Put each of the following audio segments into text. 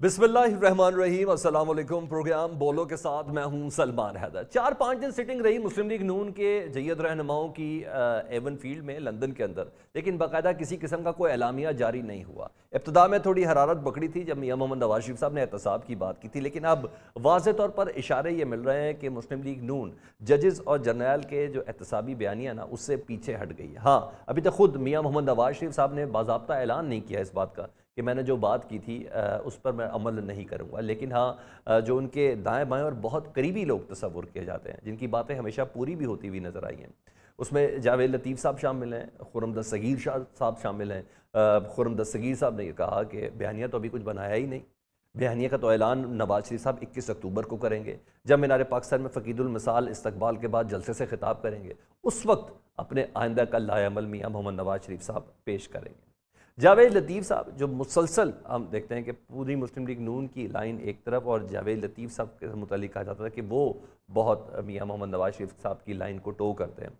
बिस्मिल्लाहिर्रहमानिर्रहीम, अस्सलाम वालेकुम। प्रोग्राम बोलो के साथ मैं हूं सलमान हैदर। 4-5 दिन सिटिंग रही मुस्लिम लीग नून के जय्यद रहनुमाओं की एवन फील्ड में लंदन के अंदर, लेकिन बाकायदा किसी किस्म का कोई एलामिया जारी नहीं हुआ। इब्तिदा में थोड़ी हरारत पकड़ी थी जब मियां मोहम्मद नवाज शरीफ साहब ने एहतसाब की बात की थी, लेकिन अब वाज़ेह तौर पर इशारे ये मिल रहे हैं कि मुस्लिम लीग नून जजेस और जर्नैल के जो एहतसाबी बयानिया ना उससे पीछे हट गई है। हाँ, अभी तक खुद मियां मोहम्मद नवाज शरीफ साहब ने बाज़ाब्ता ऐलान नहीं किया इस बात का कि मैंने जो बात की थी उस पर मैं अमल नहीं करूँगा, लेकिन हाँ जो उनके दाएं बाएं और बहुत करीबी लोग तस्वुर किए जाते हैं, जिनकी बातें हमेशा पूरी भी होती हुई नज़र आई हैं, उसमें जावेद लतीफ़ साहब शामिल हैं, खुर्रम दस्तगीर साहब शामिल हैं। खुर्रम दस्तगीर साहब ने कहा कि बयानिया तो अभी कुछ बनाया ही नहीं, बयानिया का तो ऐलान नवाज शरीफ साहब 21 अक्टूबर को करेंगे, जब मीनार पाकिस्तान में फ़कीदुल मिसाल इस्तकबाल के बाद जलसे से खिताब करेंगे, उस वक्त अपने आइंदा का लाएअमल मियां मोहम्मद नवाज शरीफ साहब पेश करेंगे। जावेद लतीफ़ साहब जो मुसलसल हम देखते हैं कि पूरी मुस्लिम लीग नून की लाइन एक तरफ और जावेद लतीफ़ साहब के मुतालिक कहा जाता था कि वो बहुत मियां मोहम्मद नवाज शरीफ साहब की लाइन को टो करते हैं।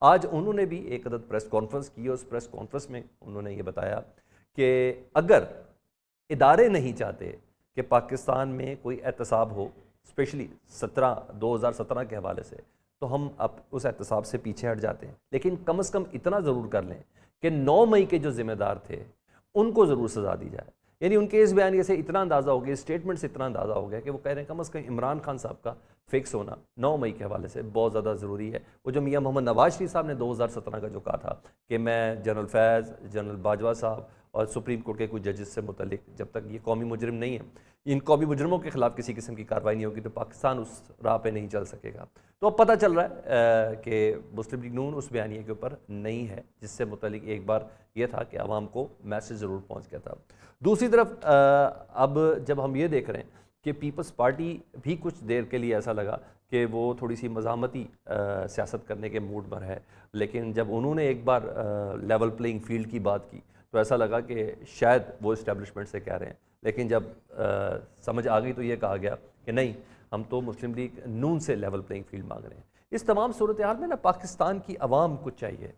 आज उन्होंने भी एक अदद प्रेस कॉन्फ्रेंस की और उस प्रेस कॉन्फ्रेंस में उन्होंने ये बताया कि अगर इदारे नहीं चाहते कि पाकिस्तान में कोई एहतसाब हो, स्पेशली 2017 के हवाले से, तो हम अब उस एहतसाब से पीछे हट जाते हैं, लेकिन कम से कम इतना ज़रूर कर लें कि 9 मई के जो ज़िम्मेदार थे उनको ज़रूर सज़ा दी जाए। यानी उनके इस बयान से इतना अंदाज़ा हो गया, स्टेटमेंट से इतना अंदाज़ा हो गया कि वो कह रहे हैं कम से कम इमरान खान साहब का फिक्स होना 9 मई के हवाले से बहुत ज़्यादा ज़रूरी है। वो जो मियां मोहम्मद नवाज शरीफ साहब ने 2017 का जो कहा था कि मैं जनरल फैज़, जनरल बाजवा साहब और सुप्रीम कोर्ट के कुछ जजेस से मुतल्लिक जब तक ये कौमी मुजरिम नहीं है, इन कौमी मुजरमों के ख़िलाफ़ किसी किस्म की कार्रवाई नहीं होगी तो पाकिस्तान उस राह पे नहीं चल सकेगा। तो अब पता चल रहा है कि मुस्लिम लीग नून उस बयानिए के ऊपर नहीं है, जिससे मुतल्लिक एक बार ये था कि आवाम को मैसेज ज़रूर पहुँच गया था। दूसरी तरफ अब जब हम ये देख रहे हैं कि पीपल्स पार्टी भी कुछ देर के लिए ऐसा लगा कि वो थोड़ी सी मज़ामती सियासत करने के मूड पर है, लेकिन जब उन्होंने एक बार लेवल प्लेइंग फील्ड की बात की तो ऐसा लगा कि शायद वो इस्टेब्लिशमेंट से कह रहे हैं, लेकिन जब समझ आ गई तो ये कहा गया कि नहीं, हम तो मुस्लिम लीग नून से लेवल प्लेइंग फील्ड मांग रहे हैं। इस तमाम सूरत हाल में ना पाकिस्तान की आवाम को चाहिए,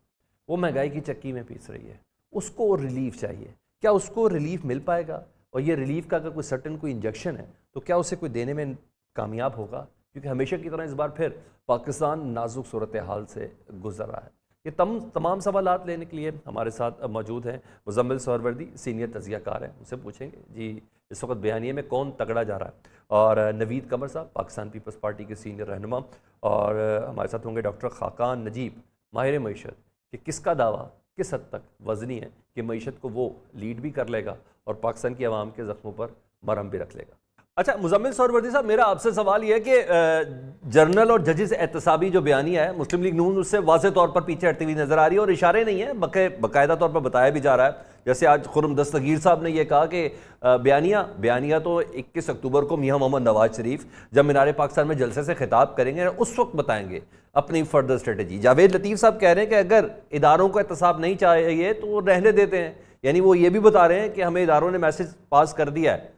वो महंगाई की चक्की में पीस रही है, उसको रिलीफ चाहिए। क्या उसको रिलीफ मिल पाएगा? और ये रिलीफ का अगर कोई सर्टन कोई इंजेक्शन है तो क्या उसे कोई देने में कामयाब होगा? क्योंकि हमेशा की तरह इस बार फिर पाकिस्तान नाजुक सूरत हाल से गुजर रहा है। ये तमाम सवालात लेने के लिए हमारे साथ मौजूद हैं मुज़म्मिल सहरवर्दी, सीनियर तज़कियाकार हैं। उनसे पूछेंगे जी इस वक्त बयानिए में कौन तगड़ा जा रहा है, और नवीद कमर साहब पाकिस्तान पीपल्स पार्टी के सीनियर रहनुमा, और हमारे साथ होंगे डॉक्टर खाकान नजीब, माहिर मईशत, कि किसका दावा किस हद तक वज़नी है कि मईशत को वो लीड भी कर लेगा और पाकिस्तान की आवाम के ज़ख्मों पर मरहम भी रख लेगा। अच्छा मुज़म्मिल सहरवर्दी साहब, मेरा आपसे सवाल यह है कि जर्नल और जजेस एहतसाबी जो बयानिया है मुस्लिम लीग नून उससे वाज़ेह तौर पर पीछे हटती हुई नज़र आ रही है, और इशारे नहीं है, बाकायदा तौर पर बताया भी जा रहा है। जैसे आज खुर्रम दस्तगीर साहब ने यह कहा कि बयानिया तो 21 अक्टूबर को मियां मोहम्मद नवाज शरीफ जब मीनार पाकिस्तान में जलसे से खिताब करेंगे उस वक्त बताएंगे अपनी फर्दर स्ट्रेटजी। जावेद लतीफ़ साहब कह रहे हैं कि अगर इदारों को एहतसाब नहीं चाहिए तो वो रहने देते हैं, यानी वो ये भी बता रहे हैं कि हमें इदारों ने मैसेज पास कर दिया है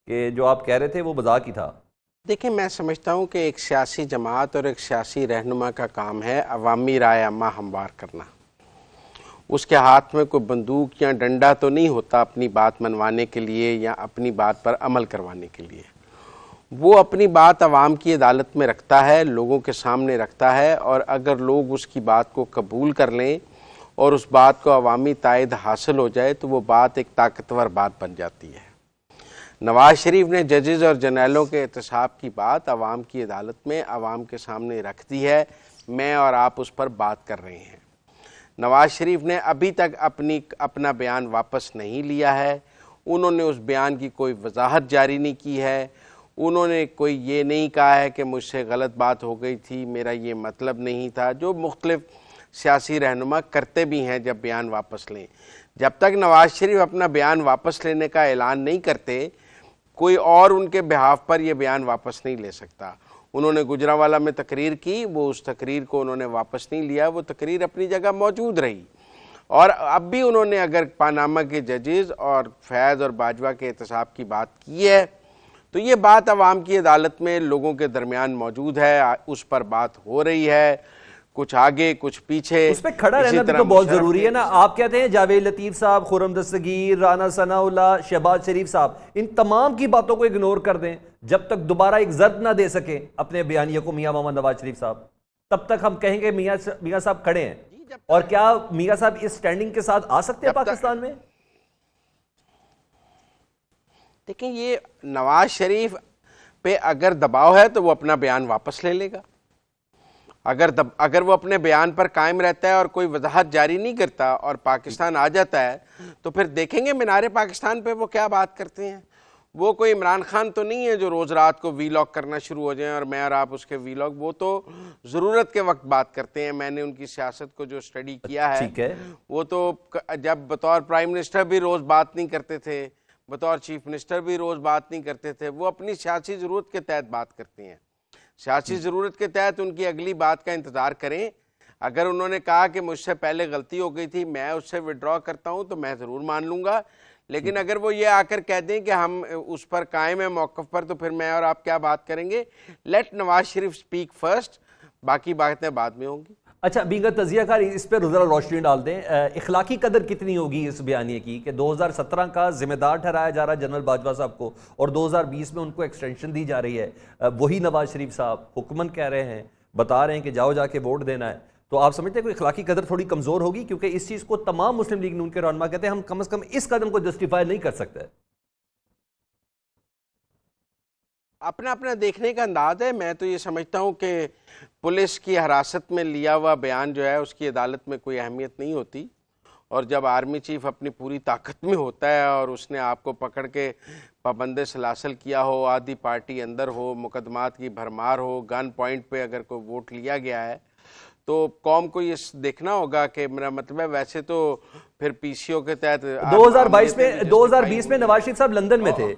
कि जो आप कह रहे थे वो मजाक ही था। देखिए, मैं समझता हूँ कि एक सियासी जमात और एक सियासी रहनुमा का काम है अवामी राय अम्मा हमवार करना। उसके हाथ में कोई बंदूक या डंडा तो नहीं होता अपनी बात मनवाने के लिए या अपनी बात पर अमल करवाने के लिए। वो अपनी बात अवाम की अदालत में रखता है, लोगों के सामने रखता है, और अगर लोग उसकी बात को कबूल कर लें और उस बात को अवामी तायद हासिल हो जाए तो वो बात एक ताकतवर बात बन जाती है। नवाज शरीफ ने जजेस और जर्नैलों के एहतसाब की बात अवाम की अदालत में अवाम के सामने रख दी है। मैं और आप उस पर बात कर रहे हैं। नवाज शरीफ ने अभी तक अपना बयान वापस नहीं लिया है। उन्होंने उस बयान की कोई वजाहत जारी नहीं की है। उन्होंने कोई ये नहीं कहा है कि मुझसे गलत बात हो गई थी, मेरा ये मतलब नहीं था, जो मुख्तलिफ सियासी रहनुमा करते भी हैं जब बयान वापस लें। जब तक नवाज शरीफ अपना बयान वापस लेने का ऐलान नहीं करते, कोई और उनके बिहाफ पर यह बयान वापस नहीं ले सकता। उन्होंने गुजरांवाला में तकरीर की, वो उस तकरीर को उन्होंने वापस नहीं लिया, वो तकरीर अपनी जगह मौजूद रही। और अब भी उन्होंने अगर पानामा के जजेस और फैज़ और बाजवा के एहतसाब की बात की है तो ये बात अवाम की अदालत में लोगों के दरमियान मौजूद है, उस पर बात हो रही है। कुछ आगे कुछ पीछे। उस पे खड़ा रहना भी तो बहुत जरूरी है ना। आप कहते हैं जावेद लतीफ साहब, खुर्रम दस्तगीर, राना सनाउल्लाह, शहबाज शरीफ साहब, इन तमाम की बातों को इग्नोर कर दें जब तक दोबारा एक जर्द ना दे सके अपने बयानिया को मियां मोहम्मद नवाज शरीफ साहब, तब तक हम कहेंगे मियां साहब खड़े हैं। और क्या मियां साहब इस स्टैंडिंग के साथ आ सकते हैं पाकिस्तान में? देखिए, ये नवाज शरीफ पे अगर दबाव है तो वो अपना बयान वापस ले लेगा। अगर वो अपने बयान पर कायम रहता है और कोई वजाहत जारी नहीं करता और पाकिस्तान आ जाता है, तो फिर देखेंगे मीनारे पाकिस्तान पे वो क्या बात करते हैं। वो कोई इमरान खान तो नहीं है जो रोज़ रात को वीलॉग करना शुरू हो जाएं और मैं और आप उसके वीलॉग। वो तो ज़रूरत के वक्त बात करते हैं। मैंने उनकी सियासत को जो स्टडी किया है, वो तो जब बतौर प्राइम मिनिस्टर भी रोज़ बात नहीं करते थे, बतौर चीफ मिनिस्टर भी रोज़ बात नहीं करते थे। वो अपनी सियासी ज़रूरत के तहत बात करते हैं। सियासी ज़रूरत के तहत उनकी अगली बात का इंतज़ार करें। अगर उन्होंने कहा कि मुझसे पहले गलती हो गई थी, मैं उससे विड्रॉ करता हूं, तो मैं ज़रूर मान लूँगा। लेकिन अगर वो ये आकर कह दें कि हम उस पर कायम है मौक़िफ़ पर, तो फिर मैं और आप क्या बात करेंगे। Late Nawaz Sharif speak first, बाकी बातें बाद में होंगी। अच्छा, बींगा तजियाकार इस पर ज़रा रोशनी डाल दें। इखलाकी कदर कितनी होगी इस बयानिए की कि 2017 का जिम्मेदार ठहराया जा रहा है जनरल बाजवा साहब को, और 2020 में उनको एक्सटेंशन दी जा रही है। वही नवाज शरीफ साहब हुक्मन कह रहे हैं, बता रहे हैं कि जाओ जाके वोट देना है। तो आप समझते हैं कोई इखलाकी कदर थोड़ी कमज़ोर होगी? क्योंकि इस चीज़ को तमाम मुस्लिम लीग नून के रहनुमा कहते हैं हम कम से कम इस कदम को जस्टिफाई नहीं कर सकते। अपना अपना देखने का अंदाज है। मैं तो ये समझता हूँ कि पुलिस की हिरासत में लिया हुआ बयान जो है उसकी अदालत में कोई अहमियत नहीं होती। और जब आर्मी चीफ अपनी पूरी ताकत में होता है और उसने आपको पकड़ के पाबंदे सलासल किया हो, आधी पार्टी अंदर हो, मुकदमात की भरमार हो, गन पॉइंट पे अगर कोई वोट लिया गया है, तो कौम को ये देखना होगा कि मेरा मतलब है। वैसे तो फिर पीसीओ के तहत 2020 में नवाज शरीफ साहब लंदन में थे,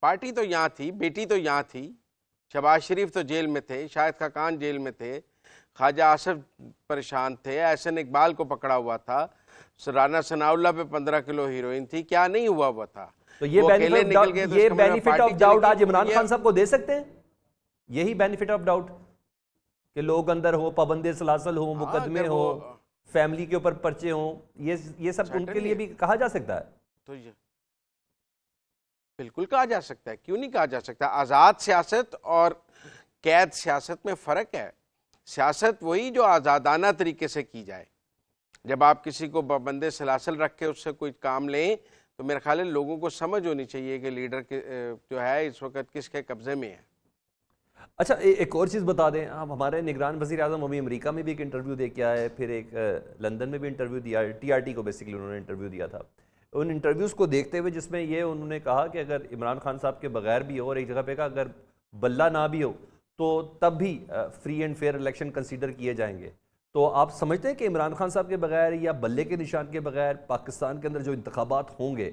पार्टी तो यहाँ थी, बेटी तो यहाँ थी, शहबाज शरीफ तो जेल में थे, शाहिद खाकान जेल में थे, ख्वाजा आसिफ परेशान थे, एहसन इकबाल को पकड़ा हुआ था, राना सनाउल्लाह पे 15 किलो हीरोइन थी। क्या नहीं हुआ था। तो ये बेनिफिट ऑफ डाउट आज इमरान खान साहब को दे सकते हैं? यही बेनिफिट ऑफ डाउट कि लोग अंदर हो, पाबंदे सलासल हो, मुकदमे हो, फैमिली के ऊपर पर्चे हो, ये सब उनके लिए भी कहा जा सकता है। तो ये बिल्कुल कहा जा सकता है, क्यों नहीं कहा जा सकता। आज़ाद सियासत और कैद सियासत में फ़र्क है। सियासत वही जो आज़ादाना तरीके से की जाए। जब आप किसी को पाबंदे सलासल रख के उससे कोई काम लें, तो मेरा ख्याल है लोगों को समझ होनी चाहिए कि लीडर के जो है इस वक्त किसके कब्जे में है। अच्छा, एक और चीज़ बता दें, आप हमारे निगरान वज़ीर आज़म अभी अमेरिका में भी एक इंटरव्यू दे के आए, फिर एक लंदन में भी इंटरव्यू दिया, TRT को बेसिकली उन्होंने इंटरव्यू दिया था। उन इंटरव्यूज़ को देखते हुए जिसमें ये उन्होंने कहा कि अगर इमरान खान साहब के बगैर भी हो और एक जगह पे का अगर बल्ला ना भी हो तो तब भी free and fair election consider किए जाएंगे। तो आप समझते हैं कि इमरान खान साहब के बगैर या बल्ले के निशान के बगैर पाकिस्तान के अंदर जो इंतखाबात होंगे,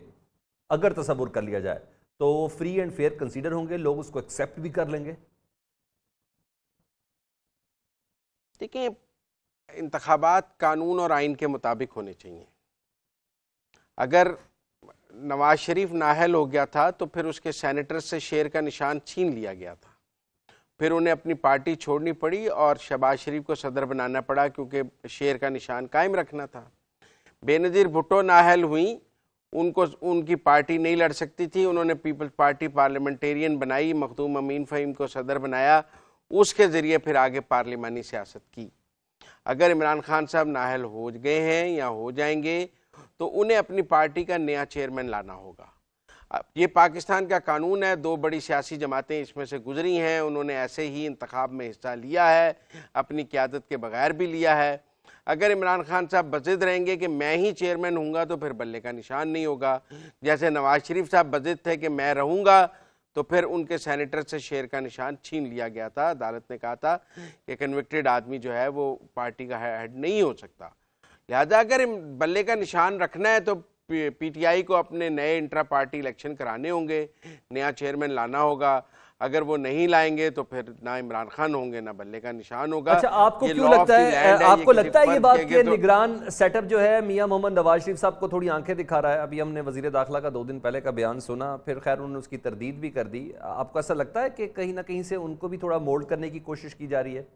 अगर तसव्वुर कर लिया जाए, तो वो फ्री एंड फेयर कंसीडर होंगे, लोग उसको एक्सेप्ट भी कर लेंगे? देखिए, इंतखाबात कानून और आइन के मुताबिक होने चाहिए। अगर नवाज शरीफ नाअहल हो गया था तो फिर उसके सेनेटर से शेर का निशान छीन लिया गया था, फिर उन्हें अपनी पार्टी छोड़नी पड़ी और शहबाज शरीफ को सदर बनाना पड़ा क्योंकि शेर का निशान कायम रखना था। बेनज़ीर भुट्टो नाअहल हुई, उनको उनकी पार्टी नहीं लड़ सकती थी, उन्होंने पीपल्स पार्टी पार्लियामेंटेरियन बनाई, मखदूम अमीन फ़हीम को सदर बनाया, उसके ज़रिए फिर आगे पार्लिमानी सियासत की। अगर इमरान खान साहब नाअहल हो गए हैं या हो जाएंगे तो उन्हें अपनी पार्टी का नया चेयरमैन लाना होगा। ये पाकिस्तान का कानून है, दो बड़ी सियासी जमातें इसमें से गुजरी हैं, उन्होंने ऐसे ही इंतखाब में हिस्सा लिया है, अपनी क़यादत के बगैर भी लिया है। अगर इमरान खान साहब बज़िद रहेंगे कि मैं ही चेयरमैन हूँगा तो फिर बल्ले का निशान नहीं होगा। जैसे नवाज शरीफ साहब बज़िद थे कि मैं रहूँगा, तो फिर उनके सेनेटर से शेर का निशान छीन लिया गया था। अदालत ने कहा था कि कन्विक्टेड आदमी जो है वो पार्टी का हेड नहीं हो सकता। लिहाजा अगर बल्ले का निशान रखना है तो PTI को अपने नए इंट्रा पार्टी इलेक्शन कराने होंगे, नया चेयरमैन लाना होगा। अगर वो नहीं लाएंगे तो फिर ना इमरान खान होंगे ना बल्ले का निशान होगा। अच्छा, आपको क्यों लगता है, आपको लगता है ये बात कि निगरान सेटअप जो है मियां मोहम्मद नवाज शरीफ साहब को थोड़ी आंखें दिखा रहा है? अभी हमने वजीर दाखिला का 2 दिन पहले का बयान सुना, फिर खैर उन्होंने उसकी तरदीद भी कर दी। आपको ऐसा लगता है कि कहीं ना कहीं से उनको भी थोड़ा मोल्ड करने की कोशिश की जा रही है?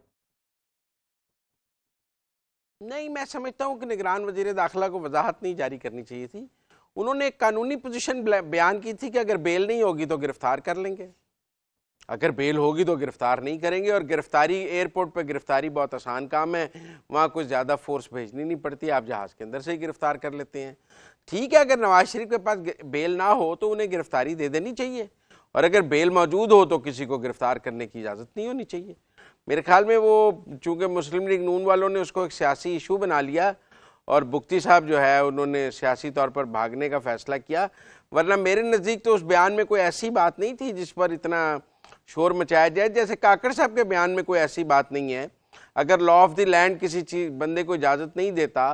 नहीं, मैं समझता हूं कि निगरान वजीर दाखिला को वजाहत नहीं जारी करनी चाहिए थी। उन्होंने एक कानूनी पोजीशन बयान की थी कि अगर बेल नहीं होगी तो गिरफ्तार कर लेंगे, अगर बेल होगी तो गिरफ्तार नहीं करेंगे। और गिरफ्तारी, एयरपोर्ट पर गिरफ्तारी बहुत आसान काम है, वहाँ कुछ ज़्यादा फोर्स भेजनी नहीं पड़ती, आप जहाज़ के अंदर से ही गिरफ्तार कर लेते हैं। ठीक है, अगर नवाज शरीफ के पास बेल ना हो तो उन्हें गिरफ्तारी दे देनी चाहिए, और अगर बेल मौजूद हो तो किसी को गिरफ्तार करने की इजाज़त नहीं होनी चाहिए। मेरे ख्याल में वो, चूँकि मुस्लिम लीग नून वालों ने उसको एक सियासी इशू बना लिया और बुख्ती साहब जो है उन्होंने सियासी तौर पर भागने का फैसला किया, वरना मेरे नज़दीक तो उस बयान में कोई ऐसी बात नहीं थी जिस पर इतना शोर मचाया जाए। जैसे काकड़ साहब के बयान में कोई ऐसी बात नहीं है। अगर लॉ ऑफ द लैंड किसी चीज बंदे को इजाज़त नहीं देता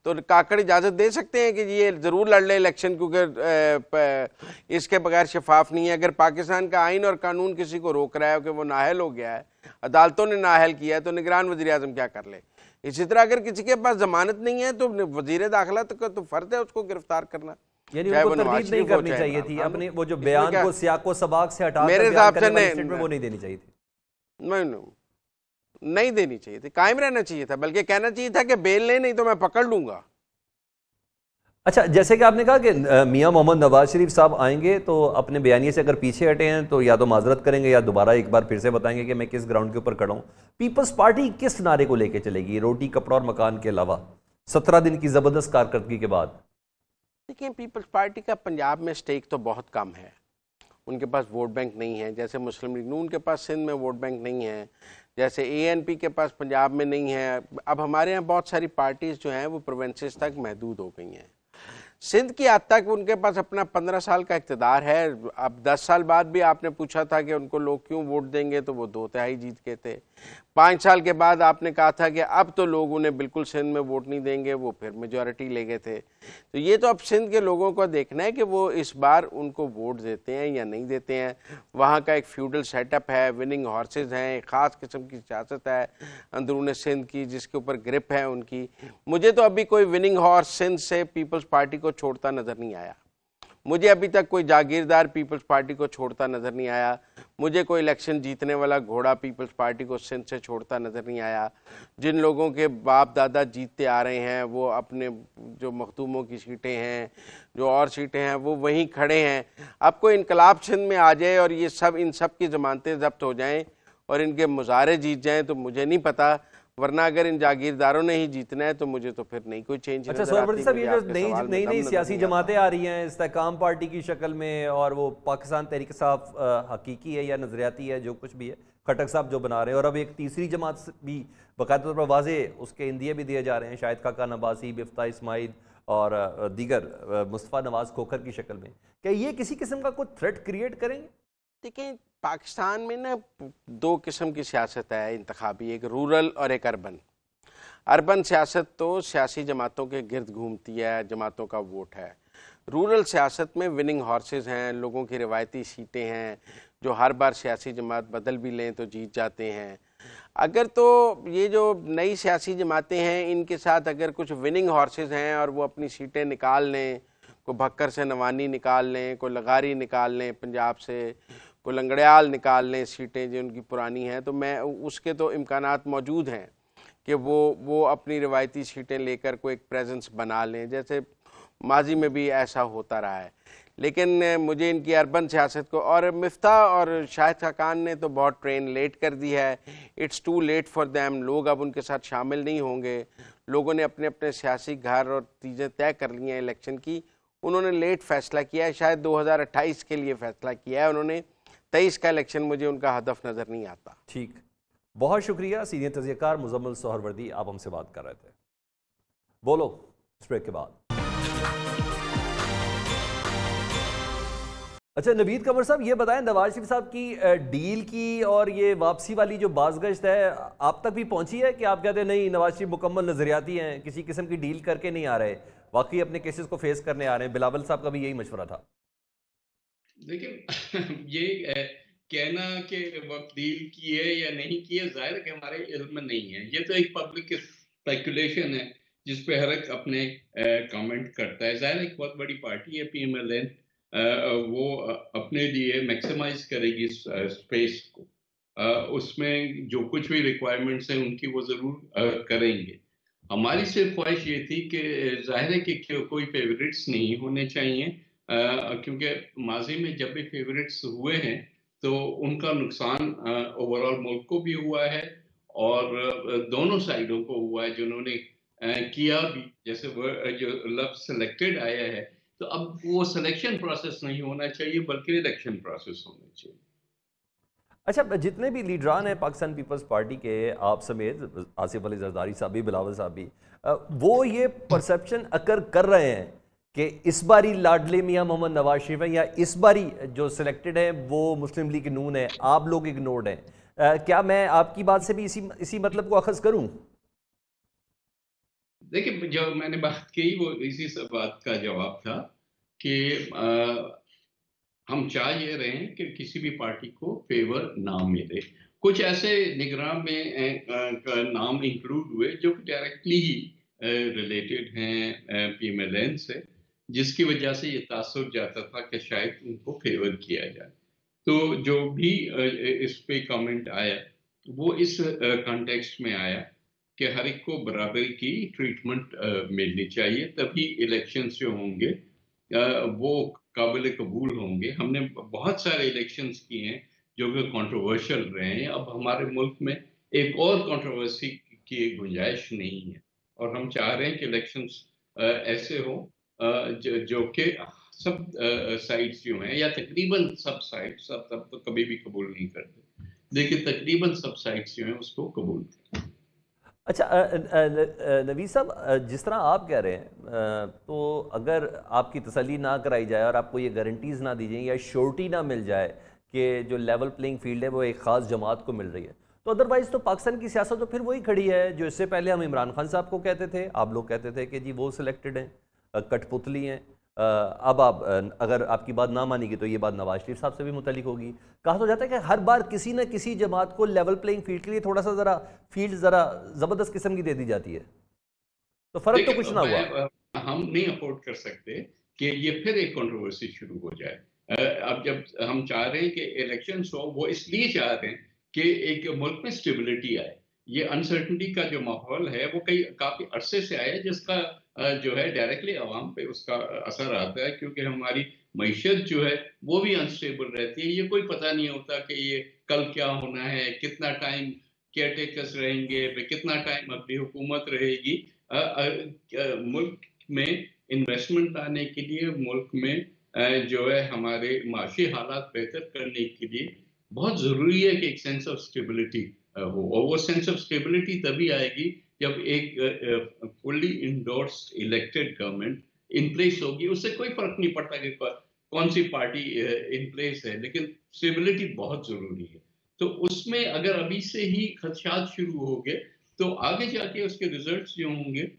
तो काकड़ इजाज़त दे सकते हैं कि ये ज़रूर लड़ ले इलेक्शन, क्योंकि इसके बगैर शफाफ नहीं है। अगर पाकिस्तान का आइन और कानून किसी को रोक रहा है कि वो नाअहल हो गया है, अदालतों ने नाअहल किया है, तो निगरान वज़ीर आज़म क्या कर ले? इसी तरह अगर किसी के पास जमानत नहीं है तो वज़ीर दाखिला तो फ़र्ज है उसको गिरफ्तार करना। यानी उनको तरदीद नहीं करनी चाहिए थी, अपने वो जो बयान को सियाको सबक से हटा मेरे हिसाब से वो नहीं देनी चाहिए थी। नहीं देनी चाहिए थी, कायम रहना चाहिए था, बल्कि कहना चाहिए था कि बेल नहीं तो मैं पकड़ लूंगा। अच्छा, जैसे कि आपने कहा कि मियां मोहम्मद नवाज शरीफ साहब आएंगे तो अपने बयानिए से अगर पीछे हटे हैं तो या तो माजरत करेंगे या दोबारा एक बार फिर से बताएंगे कि मैं किस ग्राउंड के ऊपर खड़ा हूँ। पीपल्स पार्टी किस नारे को लेकर चलेगी, रोटी कपड़ा और मकान के अलावा 17 दिन की जबरदस्त कारकर्दगी के बाद? देखिए, पीपल्स पार्टी का पंजाब में स्टेक तो बहुत कम है, उनके पास वोट बैंक नहीं है। जैसे मुस्लिम लीग नून के पास सिंध में वोट बैंक नहीं है, जैसे ANP के पास पंजाब में नहीं है। अब हमारे यहाँ बहुत सारी पार्टीज़ जो हैं वो प्रोविंसेस तक महदूद हो गई हैं। सिंध की हद तक उनके पास अपना 15 साल का इक़्तिदार है। अब 10 साल बाद भी आपने पूछा था कि उनको लोग क्यों वोट देंगे, तो वो 2/3 जीत के थे। 5 साल के बाद आपने कहा था कि अब तो लोग उन्हें बिल्कुल सिंध में वोट नहीं देंगे, वो फिर मेजॉरिटी ले गए थे। तो ये तो अब सिंध के लोगों को देखना है कि वो इस बार उनको वोट देते हैं या नहीं देते हैं। वहाँ का एक फ्यूडल सेटअप है, विनिंग हॉर्सेस हैं, एक ख़ास किस्म की सियासत है अंदरून सिंध की जिसके ऊपर ग्रिप है उनकी। मुझे तो अभी कोई विनिंग हॉर्स सिंध से पीपल्स पार्टी को छोड़ता नज़र नहीं आया। मुझे अभी तक कोई जागीरदार पीपल्स पार्टी को छोड़ता नज़र नहीं आया। मुझे कोई इलेक्शन जीतने वाला घोड़ा पीपल्स पार्टी को सिंध से छोड़ता नज़र नहीं आया। जिन लोगों के बाप दादा जीतते आ रहे हैं वो अपने जो मखदूमों की सीटें हैं, जो और सीटें हैं, वो वहीं खड़े हैं। अब कोई इनकलाब सिंध में आ जाए और ये सब, इन सब की ज़मानतें ज़ब्त हो जाएँ और इनके मुजाहरे जीत जाएँ तो मुझे नहीं पता, वरना अगर इन जागीरदारों ने ही जीतना है तो मुझे तो फिर नहीं कोई चेंज। अच्छा सोहरवर्दी साहब, ये जो नई सियासी जमातें आ रही हैं इस्तेकाम पार्टी की शक्ल में, और वो पाकिस्तान तहरीक साहब हकीकी है या नजरियाती है, जो कुछ भी है, खटक साहब जो बना रहे हैं, और अब एक तीसरी जमात भी बाकायदा तौर पर वाजे उसके इंदिए भी दिए जा रहे हैं, शाहिद खाकान अब्बासी, बिफ्ता इस्माइल और दीगर, मुस्तफ़ा नवाज खोखर की शक्ल में, क्या ये किसी किस्म का कोई थ्रेट क्रिएट करेंगे? देखिए, पाकिस्तान में ना 2 किस्म की सियासत है इंतखाबी, एक रूरल और एक अर्बन। अर्बन सियासत तो सियासी जमातों के गिर्द घूमती है, जमातों का वोट है। रूरल सियासत में विनिंग हॉर्सेस हैं, लोगों की रिवायती सीटें हैं जो हर बार सियासी जमात बदल भी लें तो जीत जाते हैं। अगर तो ये जो नई सियासी जमातें हैं इनके साथ अगर कुछ विनिंग हॉर्सेस हैं और वो अपनी सीटें निकाल लें, को भक्कर से नवानी निकाल लें, को लगारी निकाल लें पंजाब से, को लंगड़ियाल निकाल लें सीटें जो उनकी पुरानी हैं, तो मैं उसके तो इम्कानात मौजूद हैं कि वो अपनी रिवायती सीटें लेकर कोई एक प्रेजेंस बना लें, जैसे माजी में भी ऐसा होता रहा है। लेकिन मुझे इनकी अर्बन सियासत को, और मिफ्ता और शाहिद खाकान ने तो बहुत ट्रेन लेट कर दी है, it's too late for them. लोग अब उनके साथ शामिल नहीं होंगे। लोगों ने अपने अपने सियासी घर और चीज़ें तय कर ली हैं इलेक्शन की, उन्होंने लेट फैसला किया है, शायद 2028 के लिए फैसला किया है उन्होंने। 23 का इलेक्शन मुझे उनका हदफ नज़र नहीं आता। ठीक, बहुत शुक्रिया सीनियर तज़कियाकार मुज़म्मिल सोहरवर्दी, आप हमसे बात कर रहे थे। बोलो इस ब्रेक के बाद। अच्छा नवीद कमर साहब, ये बताएं नवाज शरीफ साहब की डील की और ये वापसी वाली जो बाज़गश्त है आप तक भी पहुंची है कि आप कहते हैं नहीं नवाज शरीफ मुकम्मल नजरियाती हैं, किसी किस्म की डील करके नहीं आ रहे, वाकई अपने केसेस को फेस करने आ रहे हैं? बिलावल साहब का भी यही मशवरा था। देखिए ये कहना कि वक्त डील की है या नहीं की है, जाहिर है कि हमारे इल्म में नहीं है। ये तो एक पब्लिक स्पेकुलेशन है जिस पे हर एक अपने कमेंट करता है। जाहिर है एक बहुत बड़ी पार्टी है पीएमएलएन, वो अपने लिए मैक्सिमाइज करेगी स्पेस को। उसमें जो कुछ भी रिक्वायरमेंट्स हैं उनकी वो ज़रूर करेंगे। हमारी सिर्फ ख्वाहिश ये थी कि जाहिर है कि कोई फेवरेट्स नहीं होने चाहिए, क्योंकि माजी में जब भी फेवरेट्स हुए हैं तो उनका नुकसान ओवरऑल मुल्क को भी हुआ है और दोनों साइडों को हुआ है जिन्होंने किया भी। जैसे जो लफ्ज सिलेक्टेड आया है, तो अब वो सिलेक्शन प्रोसेस नहीं होना चाहिए बल्कि इलेक्शन प्रोसेस होना चाहिए। अच्छा, जितने भी लीडरान हैं पाकिस्तान पीपल्स पार्टी के, आप समेत आसिफ अली जरदारी साहब भी, बिलावल साहब भी, वो ये परसेप्शन अकर कर रहे हैं कि इस बारी लाडले मियाँ मोहम्मद नवाज शरीफ हैं या इस बारी जो सिलेक्टेड है वो मुस्लिम लीग नून है, आप लोग इग्नोर्ड हैं। क्या मैं आपकी बात से भी इसी मतलब को अखज़ करूँ? देखिए, जो मैंने बात की वो इसी सब बात का जवाब था कि हम चाह ये रहे हैं कि किसी भी पार्टी को फेवर ना मिले। कुछ ऐसे निगरान में नाम इंक्लूड हुए जो कि डायरेक्टली ही रिलेटेड हैं पीएमएलएन से, जिसकी वजह से ये तासुर जाता था कि शायद उनको फेवर किया जाए। तो जो भी इस पे कमेंट आया वो इस कॉन्टेक्स्ट में आया कि हर एक को बराबरी की ट्रीटमेंट मिलनी चाहिए, तभी इलेक्शंस जो होंगे वो काबिल कबूल होंगे। हमने बहुत सारे इलेक्शंस किए हैं जो कि कंट्रोवर्शियल रहे हैं। अब हमारे मुल्क में एक और कंट्रोवर्सी की गुंजाइश नहीं है और हम चाह रहे हैं कि इलेक्शंस ऐसे हो जो कि सब साइड्स जो हैं, या तकरीबन सब साइड्स, सब तो कभी भी कबूल नहीं करते, लेकिन तकरीबन सब साइड्स जो हैं उसको कबूल करते। अच्छा, नवीद साहब, जिस तरह आप कह रहे हैं, तो अगर आपकी तसल्ली ना कराई जाए और आपको ये गारंटीज़ ना दी जाए या श्योरिटी ना मिल जाए कि जो लेवल प्लेइंग फील्ड है वो एक ख़ास जमात को मिल रही है, तो अदरवाइज़ तो पाकिस्तान की सियासत तो फिर वही खड़ी है जो इससे पहले हम इमरान खान साहब को कहते थे, आप लोग कहते थे कि जी वो सिलेक्टेड हैं, कठपुतली हैं। अब आप, अगर आपकी बात ना मानेगी तो ये बात नवाज शरीफ साहब से भी मुतलिक होगी। कहा तो जाता है कि हर बार किसी न किसी जमात को लेवल प्लेइंग फील्ड के लिए थोड़ा सा ज़रा फील्ड ज़रा ज़बरदस्त किस्म की दे दी जाती है, तो फ़र्क तो कुछ ना हुआ। हम नहीं अफोर्ड कर सकते कि ये फिर एक कंट्रोवर्सी शुरू हो जाए। अब जब हम चाह रहे हैं कि इलेक्शंस हो, वो इसलिए चाह रहे हैं कि एक मुल्क में स्टेबिलिटी आए। ये अनसर्टनिटी का जो माहौल है वो काफी अरसे से आया है, जिसका जो है डायरेक्टली आवाम पे उसका असर आता है, क्योंकि हमारी मईशत जो है वो भी अनस्टेबल रहती है। ये कोई पता नहीं होता कि ये कल क्या होना है, कितना टाइम केयर टेकर्स रहेंगे, कितना टाइम अगली हुकूमत रहेगी। मुल्क में इन्वेस्टमेंट आने के लिए, मुल्क में जो है हमारे माशी हालात बेहतर करने के लिए बहुत ज़रूरी है कि एक सेंस ऑफ स्टेबिलिटी हो, और वो सेंस ऑफ स्टेबिलिटी तभी आएगी जब एक fully endorsed elected government in place होगी। उससे कोई फर्क नहीं पड़ता कि कौन सी पार्टी इन प्लेस है, लेकिन स्टेबिलिटी बहुत ज़रूरी है। तो उसमें अगर अभी से ही खदशात शुरू हो गए तो आगे जाके उसके रिजल्ट्स जो होंगे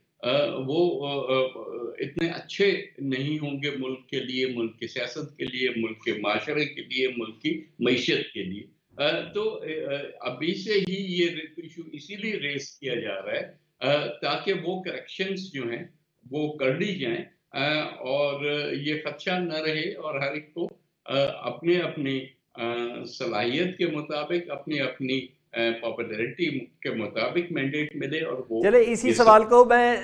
वो इतने अच्छे नहीं होंगे मुल्क के लिए, मुल्क की सियासत के लिए, मुल्क के माशरे के लिए, मुल्क की मईशत के लिए। तो अभी से ही ये इशू इसीलिए रेस किया जा रहा है ताकि वो करेक्शंस जो हैं वो कर ली जाएं, और ये खदशा न रहे और हर एक को अपने अपनी सलाहियत के मुताबिक, अपनी अपनी पॉपुलैरिटी के मुताबिक मैंडेट मिले और वो। चले, इसी सवाल को मैं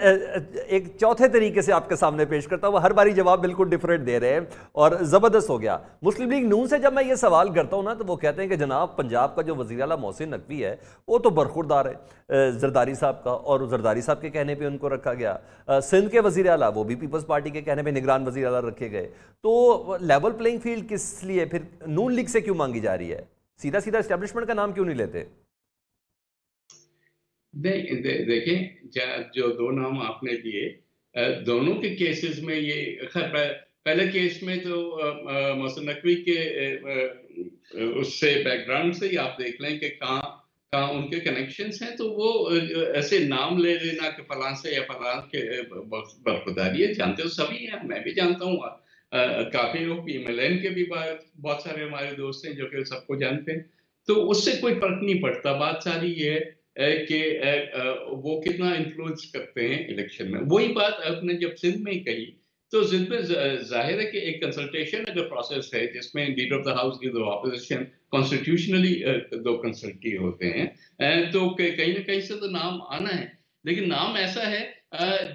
एक चौथे तरीके से आपके सामने पेश करता हूँ। हर बारी जवाब बिल्कुल डिफरेंट दे रहे हैं और ज़बरदस्त हो गया। मुस्लिम लीग नून से जब मैं ये सवाल करता हूँ ना, तो वो कहते हैं कि जनाब पंजाब का जो वज़ीर आला मोहसिन नकवी है वो तो बरखुरदार है जरदारी साहब का, और जरदारी साहब के कहने पर उनको रखा गया। सिंध के वज़ीर आला वो भी पीपल्स पार्टी के कहने पर निगरान वज़ीर आला रखे गए। तो लेवल प्लेइंग फील्ड किस लिए फिर नून लीग से क्यों मांगी जा रही है? सीधा सीधा एस्टेब्लिशमेंट का नाम क्यों नहीं लेते? देखें, जो दो नाम आपने दिए, दोनों के केसेस में ये पहले केस में तो मोहसिन नकवी के उससे बैकग्राउंड से ही आप देख लें कि कहाँ कहाँ उनके कनेक्शंस हैं, तो वो ऐसे नाम ले लेना कि फलां से या फलां के बरखुदारी है, जानते हो सभी हैं, मैं भी जानता हूँ, काफी लोग PMLN के भी बहुत सारे हमारे दोस्त हैं जो कि सबको जानते हैं, तो उससे कोई फर्क नहीं पड़ता। बात सारी ये है कि वो कितना इन्फ्लुएंस करते हैं इलेक्शन में। वही बात आपने जब सिंध में कही, तो सिंध में जाहिर है कि एक कंसल्टेशन अगर प्रोसेस है जिसमें leader of the house, leader of opposition, constitutionally 2 कंसल्टी होते हैं, तो कहीं ना कहीं से तो नाम आना है। लेकिन नाम ऐसा है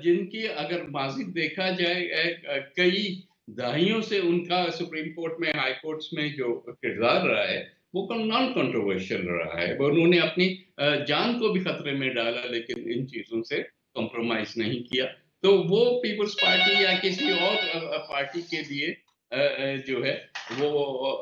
जिनकी अगर माजी देखा जाए, कई दहाइयों से उनका सुप्रीम कोर्ट में, हाई कोर्ट्स में जो किरदार रहा है वो नॉन कंट्रोवर्शियल रहा है। उन्होंने अपनी जान को भी खतरे में डाला, लेकिन इन चीजों से कॉम्प्रोमाइज नहीं किया। तो वो पीपल्स पार्टी या किसी और पार्टी के लिए जो है वो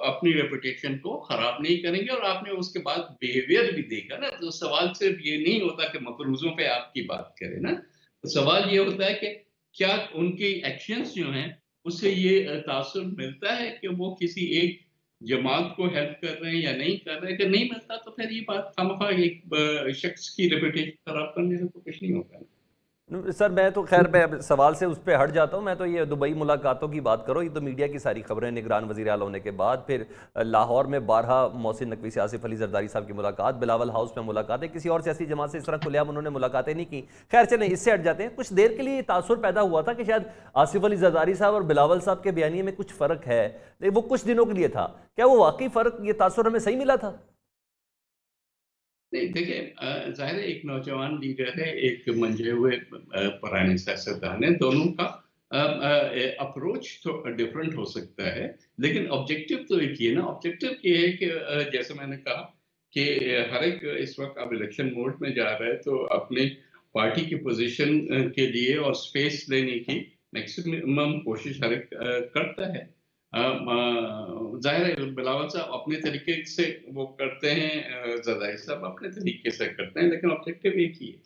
अपनी रेपुटेशन को खराब नहीं करेंगे। और आपने उसके बाद बिहेवियर भी देखा ना, तो सवाल सिर्फ ये नहीं होता कि मफरूजों पे आपकी बात करें ना, तो सवाल ये होता है कि क्या उनके एक्शंस जो हैं उससे ये तासुर मिलता है कि वो किसी एक जमात को हेल्प कर रहे हैं या नहीं कर रहे हैं। अगर नहीं मिलता तो फिर ये बात खामखा एक शख्स की रेपुटेशन खराब करने से तो कुछ नहीं होता है। सर मैं तो खैर मैं सवाल से उस पर हट जाता हूँ। मैं तो ये दुबई मुलाकातों की बात करो, ये तो मीडिया की सारी खबरें, निगरान वज़ीर आला होने के बाद फिर लाहौर में 12 मोहसिन नकवी से आसिफ अली जरदारी साहब की मुलाकात, बिलावल हाउस में मुलाकातें, किसी और सियासी जमात से इस तरह खुलेआम उन्होंने मुलाकातें नहीं की। खैर चलें, इससे हट जाते हैं। कुछ देर के लिए ये तासुर पैदा हुआ था कि शायद आसिफ अली जरदारी साहब और बिलावल साहब के बयानिए में कुछ फ़र्क है, वो कुछ दिनों के लिए था। क्या वो वाकई फ़र्क, ये तासुर हमें सही मिला था? नहीं, देखिए ज़ाहिर है एक नौजवान लीडर है, एक मंजे हुए पुराने सियासतदान है, दोनों का अप्रोच तो डिफरेंट हो सकता है, लेकिन ऑब्जेक्टिव तो एक ही है ना। ऑब्जेक्टिव ये है कि जैसे मैंने कहा कि हर एक इस वक्त अब इलेक्शन मोड में जा रहा है, तो अपने पार्टी की पोजीशन के लिए और स्पेस लेने की मैक्सिमम कोशिश हर एक करता है। जाहिर है बिलावल साहब अपने तरीके से वो करते हैं, जरदारी साहब अपने तरीके से करते हैं, लेकिन ऑब्जेक्टिव एक ही है।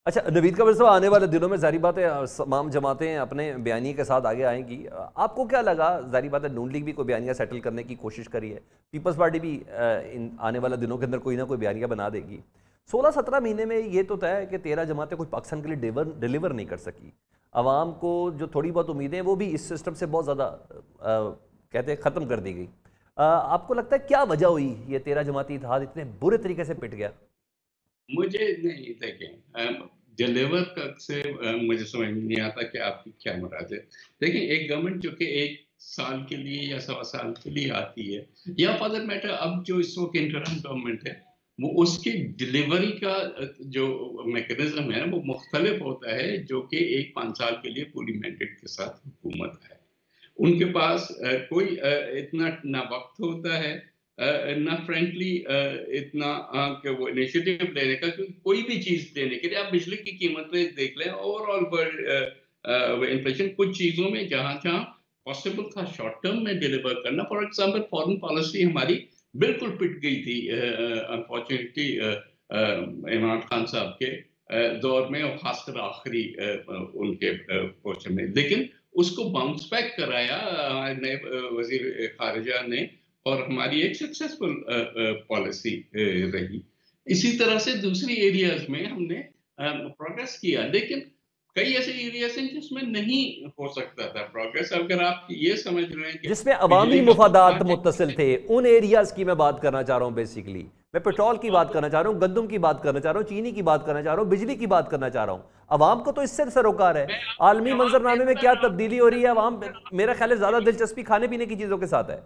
अच्छा नवीद कमर साहब, आने वाले दिनों में जारी बात है तमाम जमातें अपने बयानी के साथ आगे आएंगी। आपको क्या लगा, जारी बात है नून लीग भी कोई बयानिया सेटल करने की कोशिश करी है, पीपल्स पार्टी भी इन आने वाले दिनों के अंदर कोई ना कोई बयानिया बना देगी। 16-17 महीने में ये तो तय है कि 13 जमातें कुछ पाकिस्तान के लिए डिलीवर नहीं कर सकी। आवाम को जो थोड़ी बहुत उम्मीदें वो भी इस सिस्टम से बहुत ज़्यादा कहते हैं ख़त्म कर दी गई। आपको लगता है क्या वजह हुई ये 13 जमाती इत्तेहाद इतने बुरे तरीके से पिट गया? मुझे नहीं, देखें डिलीवर से मुझे समझ नहीं आता कि आपकी क्या मुराद है। देखिए एक गवर्नमेंट जो कि 1 साल के लिए या 1.25 साल के लिए आती है, या फॉर दैट मैटर अब जो इस वक्त इंटरिम गवर्नमेंट है, वो उसकी डिलीवरी का जो मैकेनिज्म है वो मुख्तलिफ होता है, जो कि 1-5 साल के लिए पूरी मैंडेट के साथ हुकूमत है। उनके पास कोई इतना ना वक्त होता है, ना फ्रेंकली इतना कि वो इनिशिएटिव लेने का, क्योंकि कोई भी चीज़ लेने के लिए आप बिजली की कीमतें देख लें, ओवरऑल वर्ल्ड इन्फ्लेशन, कुछ चीज़ों में जहाँ पॉसिबल था शॉर्ट टर्म में डिलीवर करना। फॉर एग्जाम्पल फॉरेन पॉलिसी हमारी बिल्कुल पिट गई थी अनफॉर्चुनेटली इमरान खान साहब के दौर में, और खासकर आखिरी उनके पोर्शन में। लेकिन उसको बाउंस बैक कराया नए वजीर खारिजा ने, और हमारी एक सक्सेसफुल पॉलिसी रही। इसी तरह से दूसरी एरियाज में हमने प्रोग्रेस किया, लेकिन कई ऐसे एरियाज हैं जिसमें नहीं हो सकता था प्रोग्रेस। अगर आप ये समझ रहे हैं कि जिसमें अवामी मुफादात मुत्तसिल थे, उन एरियाज की मैं बात करना चाह रहा हूँ। बेसिकली मैं पेट्रोल की बात करना चाह रहा हूँ, गंदम की बात करना चाह रहा हूँ, चीनी की बात करना चाह रहा हूँ, बिजली की बात करना चाह रहा हूँ। अवाम को तो इससे सरोकार है। आलमी मंजरनामे में क्या तब्दीली हो रही है, अवाम मेरा ख्याल है ज्यादा दिलचस्पी खाने पीने की चीजों के साथ है।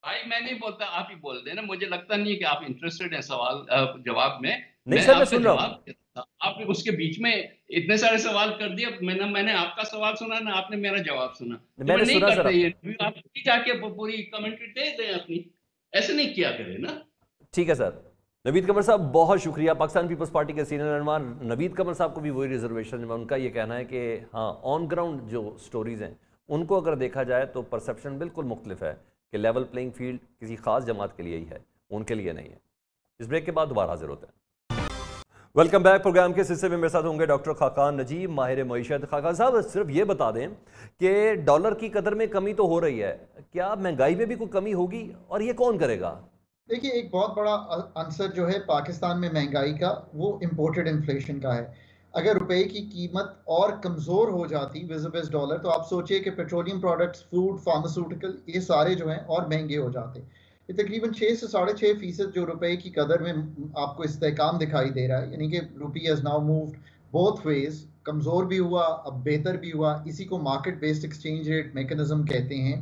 भाई मैं नहीं बोलता, आप ही बोल देना। मुझे लगता नहीं है कि आप इंटरेस्टेड हैं सवाल जवाब में। नहीं सर, मैं सुन रहा हूँ। आपने उसके बीच में इतने सारे सवाल कर दिया, मैंने आपका सवाल सुना ना, आपने मेरा जवाब सुना। मैंने नहीं सुना करते ये, आप जाके पूरी कमेंट्री दे दें अपनी, ऐसे नहीं किया करें ना। ठीक है सर। नवीद कमर साहब बहुत शुक्रिया। पाकिस्तान पीपल्स पार्टी के सीनियर रहनुमा नवीद कमर साहब को भी वही रिजर्वेशन है। उनका ये कहना है कि हाँ, ऑन ग्राउंड जो स्टोरीज हैं उनको अगर देखा जाए तो परसेप्शन बिल्कुल मुख्तलिफ है कि लेवल प्लेइंग फील्ड किसी खास जमात के लिए ही है, उनके लिए नहीं है। इस ब्रेक के बाद दोबारा हाजिर होते हैं। Welcome back. प्रोग्राम के सिलसिले में मेरे साथ होंगे डॉक्टर खाकान नजीब, माहिर मईशत। खाकान साहब सिर्फ ये बता दें कि डॉलर की कदर में कमी तो हो रही है, क्या महंगाई में भी कोई कमी होगी और ये कौन करेगा? देखिए एक बहुत बड़ा आंसर जो है पाकिस्तान में महंगाई का, वो इम्पोर्टेड इन्फ्लेशन का है। अगर रुपए की कीमत और कमजोर हो जाती विज़ डॉलर, तो आप सोचिए कि पेट्रोलियम प्रोडक्ट्स, फूड, फार्मास्यूटिकल, ये सारे जो हैं और महंगे हो जाते। ये तकरीबन 6 से 6.5% जो रुपए की कदर में आपको इस्तेहकाम दिखाई दे रहा है, यानी कि rupee has now moved both ways, कमजोर भी हुआ, अब बेहतर भी हुआ। इसी को market based exchange rate mechanism कहते हैं।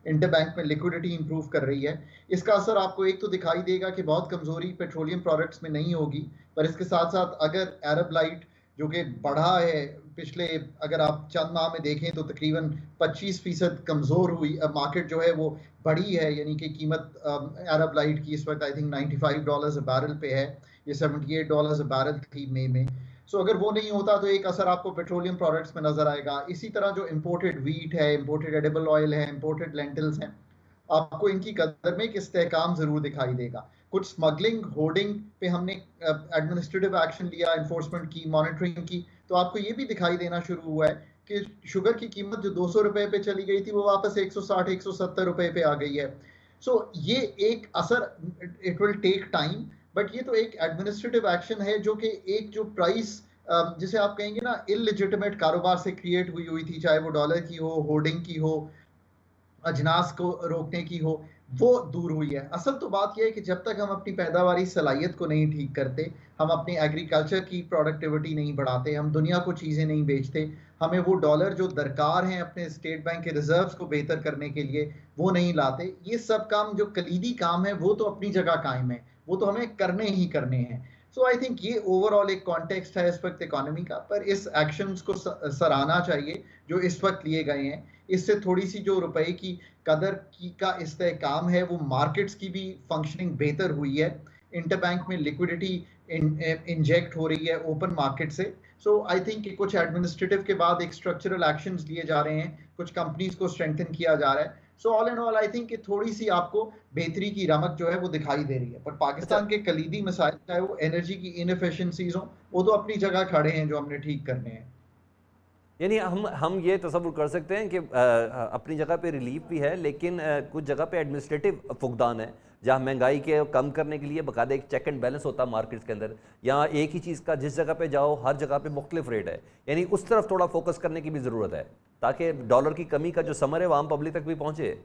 इंटरबैंक में लिक्विडिटी इंप्रूव कर रही है। इसका असर आपको एक तो दिखाई देगा कि बहुत कमजोरी पेट्रोलियम प्रोडक्ट्स में नहीं होगी, पर इसके साथ साथ अगर अरब लाइट जो कि बढ़ा है पिछले, अगर आप चंद माह में देखें तो तकरीबन 25% कमज़ोर हुई, अब मार्केट जो है वो बढ़ी है, यानी कि कीमत अरब लाइट की इस वक्त आई थिंक $95 अ बैरल पे है, ये $78 अ बैरल थी मई में। सो अगर वो नहीं होता तो एक असर आपको पेट्रोलियम प्रोडक्ट्स में नजर आएगा। इसी तरह जो इंपोर्टेड वीट है, इंपोर्टेड एडिबल ऑयल है, इंपोर्टेड लेंटिल्स हैं, आपको इनकी कदर में एक इस्तेहकाम जरूर दिखाई देगा। कुछ स्मगलिंग, होर्डिंग पे हमने एडमिनिस्ट्रेटिव एक्शन लिया, इन्फोर्समेंट की, मॉनिटरिंग की, तो आपको ये भी दिखाई देना शुरू हुआ है कि शुगर की कीमत जो 200 रुपए पे चली गई थी वो वापस 160-170 रुपए पे आ गई है। सो ये एक असर, it will take time, but ये तो एक एडमिनिस्ट्रेटिव एक्शन है जो कि एक जो प्राइस जिसे आप कहेंगे ना इललिजिटिमेट कारोबार से क्रिएट हुई हुई थी, चाहे वो डॉलर की हो, होर्डिंग की हो, अजनास को रोकने की हो, वो दूर हुई है। असल तो बात यह है कि जब तक हम अपनी पैदावारी सलाहियत को नहीं ठीक करते, हम अपनी एग्रीकल्चर की प्रोडक्टिविटी नहीं बढ़ाते, हम दुनिया को चीज़ें नहीं बेचते, हमें वो डॉलर जो दरकार हैं अपने स्टेट बैंक के रिजर्व्स को बेहतर करने के लिए वो नहीं लाते, ये सब काम जो कलीदी काम है वो तो अपनी जगह कायम है, वो तो हमें करने ही करने हैं। सो आई थिंक ये ओवरऑल एक कॉन्टेक्स्ट है इस वक्त इकोनॉमी का, पर इस एक्शंस को सराहना चाहिए जो इस वक्त लिए गए हैं। इससे थोड़ी सी जो रुपए की कदर की का इस्तेहकाम है, वो मार्केट्स की भी फंक्शनिंग बेहतर हुई है, इंटरबैंक में लिक्विडिटी इंजेक्ट हो रही है ओपन मार्केट से। सो आई थिंक कुछ एडमिनिस्ट्रेटिव के बाद एक स्ट्रक्चरल एक्शंस लिए जा रहे हैं, कुछ कंपनीज को स्ट्रेंथन किया जा रहा है। So all and all I think थोड़ी सी आपको बेहतरी की रमक जो है वो दिखाई दे रही है, पर पाकिस्तान के कलीदी मसाइल चाहे वो एनर्जी की इनएफिशिएंसीज हो, वो तो अपनी जगह खड़े हैं जो हमने ठीक करने हैं। यानी हम ये तसव्वुर कर सकते हैं कि अपनी जगह पे रिलीफ भी है, लेकिन कुछ जगह पे एडमिनिस्ट्रेटिव फुकदान है, जहाँ महंगाई के कम करने के लिए बाकायदा एक चेक एंड बैलेंस होता है मार्केट्स के अंदर। यहाँ एक ही चीज़ का जिस जगह पे जाओ हर जगह पे मुख्तलिफ रेट है, यानी उस तरफ थोड़ा फोकस करने की भी ज़रूरत है ताकि डॉलर की कमी का जो समर है वो आम पब्लिक तक भी पहुँचे।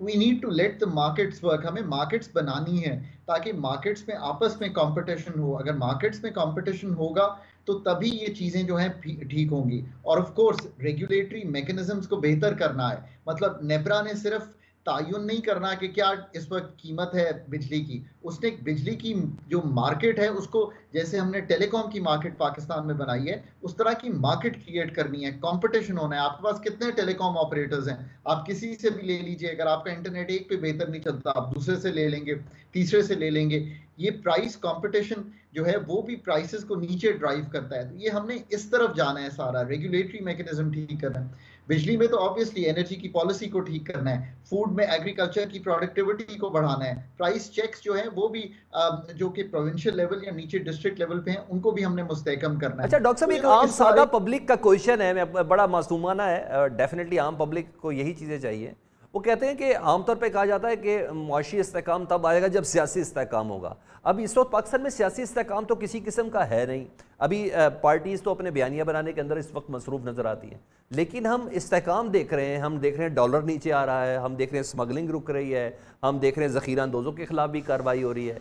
We need to let the markets work. हमें मार्केट्स बनानी है ताकि मार्केट्स में आपस में कंपटीशन हो। अगर मार्केट्स में कंपटीशन होगा तो तभी ये चीजें जो हैं ठीक होंगी। और ऑफ कोर्स रेगुलेटरी मैकेनिज्म्स को बेहतर करना है, मतलब नेपरा ने सिर्फ तायुन नहीं करना कि क्या इस वक्त कीमत है बिजली की, उसने बिजली की जो मार्केट है उसको, जैसे हमने टेलीकॉम की मार्केट पाकिस्तान में बनाई है, उस तरह की मार्केट क्रिएट करनी है, कंपटीशन होना है। आपके पास कितने टेलीकॉम ऑपरेटर्स हैं, आप किसी से भी ले लीजिए, अगर आपका इंटरनेट एक पे बेहतर नहीं चलता आप दूसरे से ले लेंगे, तीसरे से ले लेंगे। ये प्राइस कंपटीशन जो है वो भी प्राइसेस को नीचे ड्राइव करता है। तो ये हमने इस तरफ जाना है, सारा रेगुलेटरी मैकेनिज्म ठीक करना है। बिजली में तो ऑब्वियसली एनर्जी की पॉलिसी को ठीक करना है, फूड में एग्रीकल्चर की प्रोडक्टिविटी को बढ़ाना है, प्राइस चेक्स जो है वो भी जो कि प्रोविंशियल लेवल या नीचे डिस्ट्रिक्ट लेवल पे हैं उनको भी हमने मुस्तहकम करना है। अच्छा डॉक्टर साहब, एक आम सादा पब्लिक का क्वेश्चन है, बड़ा मासूमाना है, डेफिनेटली आम पब्लिक को यही चीज़ें चाहिए। वो कहते हैं कि आमतौर पे कहा जाता है कि मुआशी इस्तेहकाम तब आएगा जब सियासी इस्तेहकाम होगा। अब इस वक्त पाकिस्तान में सियासी इस्तेहकाम तो किसी किस्म का है नहीं। अभी पार्टीज़ तो अपने बयानिया बनाने के अंदर इस वक्त मसरूफ़ नज़र आती हैं, लेकिन हम इस्तेहकाम देख रहे हैं, हम देख रहे हैं डॉलर नीचे आ रहा है, हम देख रहे हैं स्मगलिंग रुक रही है, हम देख रहे हैं ज़ख़ीरा अंदोज़ों के ख़िलाफ़ भी कार्रवाई हो रही है,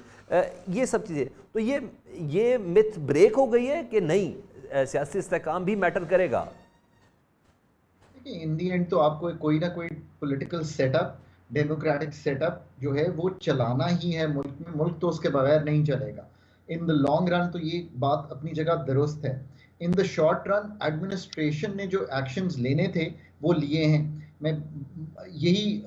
ये सब चीज़ें। तो ये मिथ ब्रेक हो गई है कि नहीं, सियासी इस्तेहकाम भी मैटर करेगा? इन दी एंड तो आपको कोई ना कोई पॉलिटिकल सेटअप, डेमोक्रेटिक सेटअप जो है वो चलाना ही है मुल्क में, मुल्क तो उसके बगैर नहीं चलेगा। इन द लॉन्ग रन तो ये बात अपनी जगह दुरुस्त है। In the short run administration ने जो एक्शंस लेने थे वो लिए हैं। मैं यही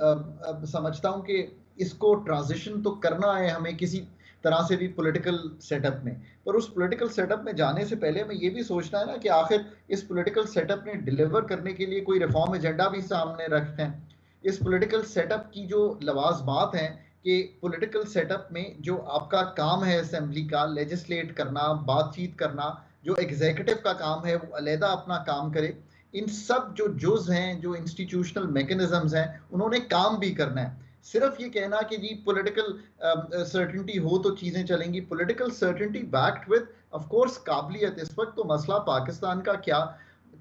समझता हूँ कि इसको ट्रांजिशन तो करना है हमें किसी तरह से भी पॉलिटिकल सेटअप में, पर उस पॉलिटिकल सेटअप में जाने से पहले हमें ये भी सोचना है ना कि आखिर इस पॉलिटिकल सेटअप ने डिलीवर करने के लिए कोई रिफॉर्म एजेंडा भी सामने रखते हैं। इस पॉलिटिकल सेटअप की जो लवाजमात हैं कि पॉलिटिकल सेटअप में जो आपका काम है असेंबली का, लेजिस्लेट करना, बातचीत करना, जो एग्जीक्यूटिव का काम है वो अलहदा अपना काम करे, इन सब जो जुज हैं, जो इंस्टीट्यूशनल मैकेनिज्म्स हैं, उन्होंने काम भी करना है। सिर्फ ये कहना कि जी पॉलिटिकल सर्टेनिटी हो तो चीजें चलेंगी, political certainty backed with of course काबिलियत, इस वक्त तो मसला पाकिस्तान का क्या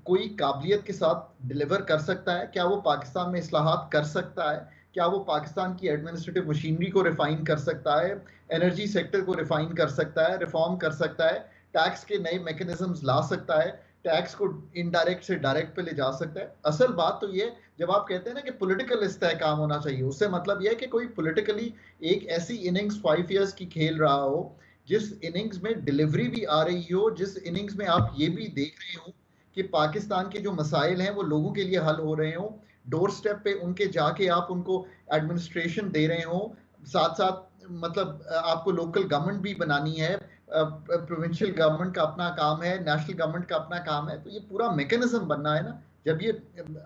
कोई काबिलियत के साथ डिलीवर कर सकता है, क्या वो पाकिस्तान में इस्लाहात कर सकता है, क्या वो पाकिस्तान की एडमिनिस्ट्रेटिव मशीनरी को रिफाइन कर सकता है, एनर्जी सेक्टर को रिफाइन कर सकता है, रिफॉर्म कर सकता है, टैक्स के नए मैकेनिज्म्स ला सकता है, टैक्स को इनडायरेक्ट से डायरेक्ट पे ले जा सकता है। असल बात तो ये, जब आप कहते हैं ना कि पॉलिटिकल इस्तेहकाम होना चाहिए, उससे मतलब ये है कि कोई पॉलिटिकली एक ऐसी इनिंग्स 5 इयर्स की खेल रहा हो जिस इनिंग्स में डिलीवरी भी आ रही हो, जिस इनिंग्स में आप ये भी देख रहे हो कि पाकिस्तान के जो मसाइल हैं वो लोगों के लिए हल हो रहे हो, डोर स्टेप पे उनके जाके आप उनको एडमिनिस्ट्रेशन दे रहे हो, साथ साथ मतलब आपको लोकल गवर्नमेंट भी बनानी है, प्रोविंशियल गवर्नमेंट का अपना काम है, नेशनल गवर्नमेंट का अपना काम है, तो ये पूरा मैकेनिज्म बनना है ना। जब ये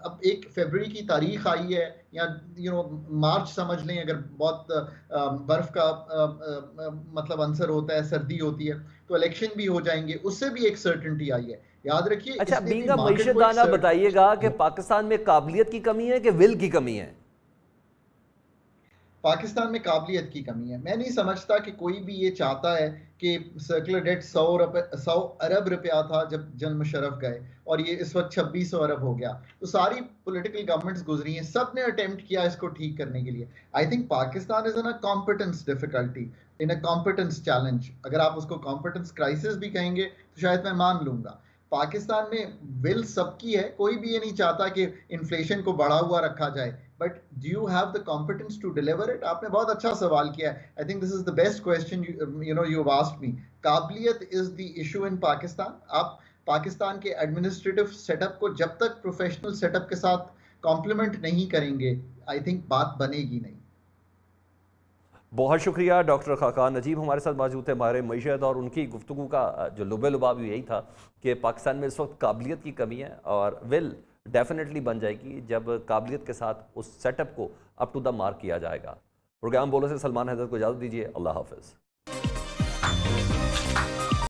अब 1 फरवरी की तारीख आई है, या मार्च समझ लें, अगर बहुत बर्फ का मतलब अंसर होता है, सर्दी होती है, तो इलेक्शन भी हो जाएंगे, उससे भी एक सर्टेनिटी आई है, याद रखिए। अच्छा, बीइंग अ मईशतदाना बताइएगा कि पाकिस्तान में काबिलियत की कमी है कि विल की कमी है? पाकिस्तान में काबिलियत की कमी है। मैं नहीं समझता कि कोई भी ये चाहता है कि सर्कुलर डेट 100 अरब रुपया था जब जनरल मुशर्रफ गए, और ये इस वक्त 2600 अरब हो गया। तो सारी पॉलिटिकल गवर्नमेंट्स गुजरी हैं, सब ने अटेम्प्ट किया इसको ठीक करने के लिए। I think Pakistan is in a competence difficulty, in a competence challenge. अगर आप उसको कॉम्पिटेंस क्राइसिस भी कहेंगे तो शायद मैं मान लूंगा। पाकिस्तान में विल सबकी है, कोई भी ये नहीं चाहता कि इन्फ्लेशन को बढ़ा हुआ रखा जाए, but do you have the competence to deliver it? आपने बहुत अच्छा सवाल किया है। I think this is the best question you have asked me. काबिलियत is the issue in Pakistan. आप पाकिस्तान के एडमिनिस्ट्रेटिव सेटअप को जब तक प्रोफेशनल सेटअप के साथ कॉम्प्लीमेंट नहीं करेंगे, आई थिंक बात बनेगी नहीं। बहुत शुक्रिया डॉक्टर खाकान नजीब हमारे साथ मौजूद थे, हमारे मईशत, और उनकी गुफ्तगू का जो लुबे लुबाब यही था कि पाकिस्तान में इस वक्त काबिलियत की कमी है, और विल डेफिनेटली बन जाएगी जब काबिलियत के साथ उस सेटअप को अप टू द मार्क किया जाएगा। प्रोग्राम बोलो से सलमान हैदर को इजाज़त दीजिए। अल्लाह हाफिज़।